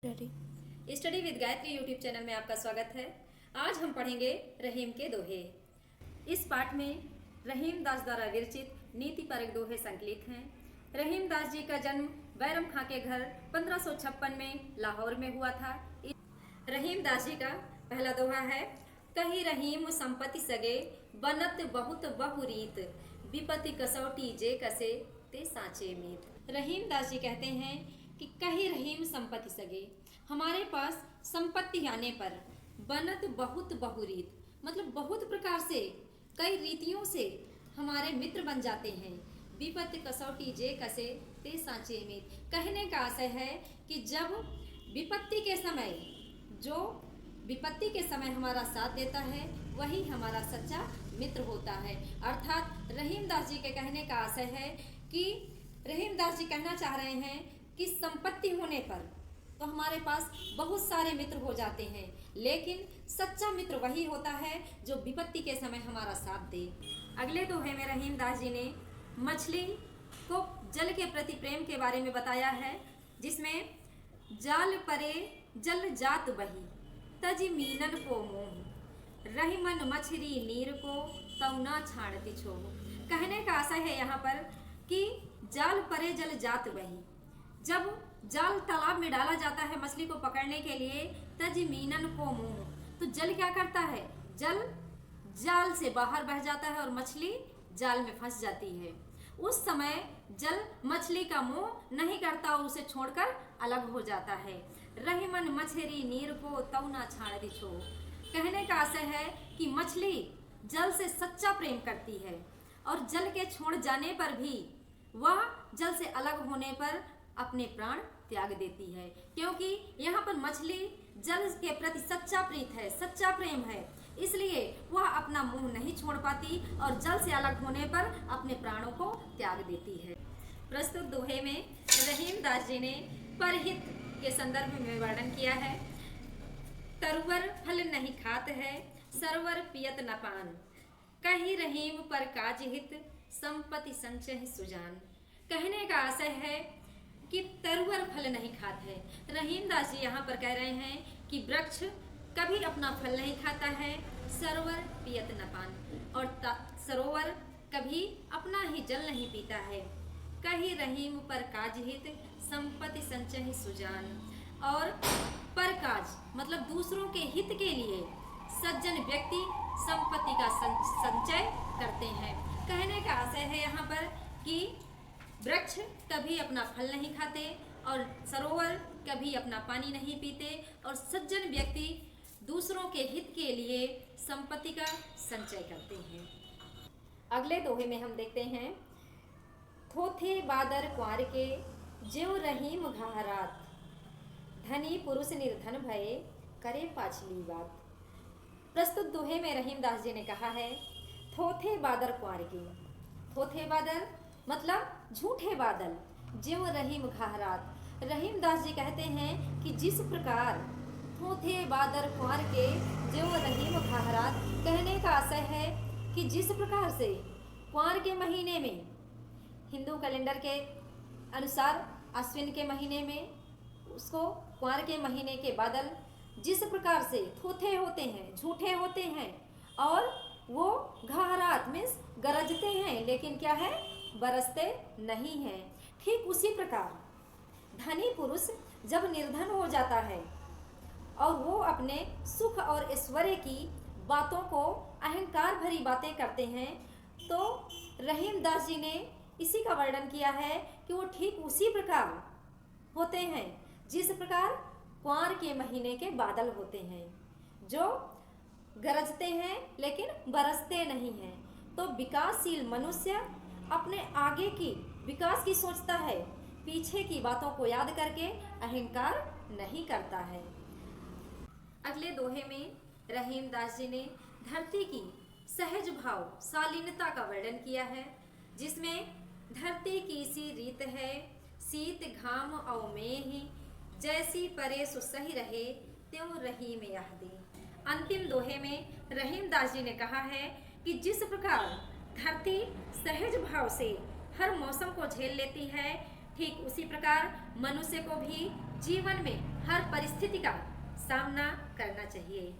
Study with Gayatri YouTube channel में आपका स्वागत है। आज हम पढ़ेंगे रहीम के दोहे। इस पाठ में रहीम दास द्वारा विरचित नीति परक दोहे संकलित हैं। रहीम दास जी का जन्म बैरम खां के घर 1556 में लाहौर में हुआ था। रहीम दास जी का पहला दोहा है, कही रहीम संपत्ति सगे बनत बहुत बहुरीत विपत्ति कसौटी जे कसे ते साचे मीत। रहीम दास जी कहते हैं कि कही रहीम संपत्ति सगे, हमारे पास संपत्ति आने पर बनत बहुत बहुरीत मतलब बहुत प्रकार से कई रीतियों से हमारे मित्र बन जाते हैं। विपत्ति कसौटी जे कसे ते साचे मीत, कहने का आशय है कि जब विपत्ति के समय जो विपत्ति के समय हमारा साथ देता है वही हमारा सच्चा मित्र होता है। अर्थात रहीम दास जी के कहने का आशय है कि रहीम दास जी कहना चाह रहे हैं कि संपत्ति होने पर तो हमारे पास बहुत सारे मित्र हो जाते हैं, लेकिन सच्चा मित्र वही होता है जो विपत्ति के समय हमारा साथ दे। अगले दोहे में रहीम दास जी ने मछली को जल के प्रति प्रेम के बारे में बताया है, जिसमें जाल परे जल जात बही तज मीनन को मोह रही मन मछली नीर को तौना छाड़ती छोह। कहने का आशय है यहाँ पर कि जाल परे जल जात बही, जब जाल तालाब में डाला जाता है मछली को पकड़ने के लिए, तज मीनन को मुंह, तो जल क्या करता है, जल जाल से बाहर बह जाता है और मछली जाल में फंस जाती है। उस समय जल मछली का मुंह नहीं करता और उसे छोड़कर अलग हो जाता है। रही मन मछली नीर को तौना छाड़ छो, कहने का आशय है कि मछली जल से सच्चा प्रेम करती है और जल के छोड़ जाने पर भी वह जल से अलग होने पर अपने प्राण त्याग देती है, क्योंकि यहाँ पर मछली जल के प्रति सच्चा प्रीत है, सच्चा प्रेम है, इसलिए वह अपना मुंह नहीं छोड़ पाती और जल से अलग होने पर अपने प्राणों को त्याग देती है। प्रस्तुत दोहे में रहीम दास जी ने परहित के संदर्भ में वर्णन किया है। तरुवर फल नहीं खात है सरवर पियत न पान, कही रहीम पर काज हित संपत्ति संचय सुजान। कहने का आशय है कि तरुवर फल नहीं खाते हैं। रहीम दास जी यहाँ पर कह रहे हैं कि वृक्ष कभी अपना फल नहीं खाता है, सरोवर पियत न पान, और सरोवर कभी अपना ही जल नहीं पीता है। कही रहीम पर काज हित संपत्ति संचय सुजान, और पर काज मतलब दूसरों के हित के लिए सज्जन व्यक्ति संपत्ति का संचय करते हैं। कहने का आशय है यहाँ पर कि वृक्ष कभी अपना फल नहीं खाते और सरोवर कभी अपना पानी नहीं पीते, और सज्जन व्यक्ति दूसरों के हित के लिए संपत्ति का संचय करते हैं। अगले दोहे में हम देखते हैं, थोथे बादर क्वार के ज्यों रहीम घाहरात धनी पुरुष निर्धन भये करे पाछली बात। प्रस्तुत दोहे में रहीम दास जी ने कहा है, थोथे बादर क्वार के, थोथे बादर मतलब झूठे बादल, ज्यों रहीम घाहरात। रहीम दास जी कहते हैं कि जिस प्रकार थोथे बादर क्वार के ज्यों रहीम घाहरात, कहने का आशय है कि जिस प्रकार से क्वार के महीने में हिंदू कैलेंडर के अनुसार अश्विन के महीने में उसको क्वार के महीने के बादल जिस प्रकार से थोथे होते हैं, झूठे होते हैं, और वो घाहरात मीन्स गरजते हैं लेकिन क्या है, बरसते नहीं हैं, ठीक उसी प्रकार धनी पुरुष जब निर्धन हो जाता है और वो अपने सुख और ऐश्वर्य की बातों को अहंकार भरी बातें करते हैं, तो रहीम दास जी ने इसी का वर्णन किया है कि वो ठीक उसी प्रकार होते हैं जिस प्रकार क्वार के महीने के बादल होते हैं, जो गरजते हैं लेकिन बरसते नहीं हैं। तो विकासशील मनुष्य अपने आगे की विकास की सोचता है, पीछे की बातों को याद करके अहंकार नहीं करता है। अगले दोहे में रहीम दास जी ने धरती की सहज भाव शालीनता का वर्णन किया है, जिसमें धरती की सी रीत है शीत घाम औ में जैसी परे सो सही रहे त्यों रहीम यह दे। अंतिम दोहे में रहीम दास जी ने कहा है कि जिस प्रकार धरती सहज भाव से हर मौसम को झेल लेती है, ठीक उसी प्रकार मनुष्य को भी जीवन में हर परिस्थिति का सामना करना चाहिए।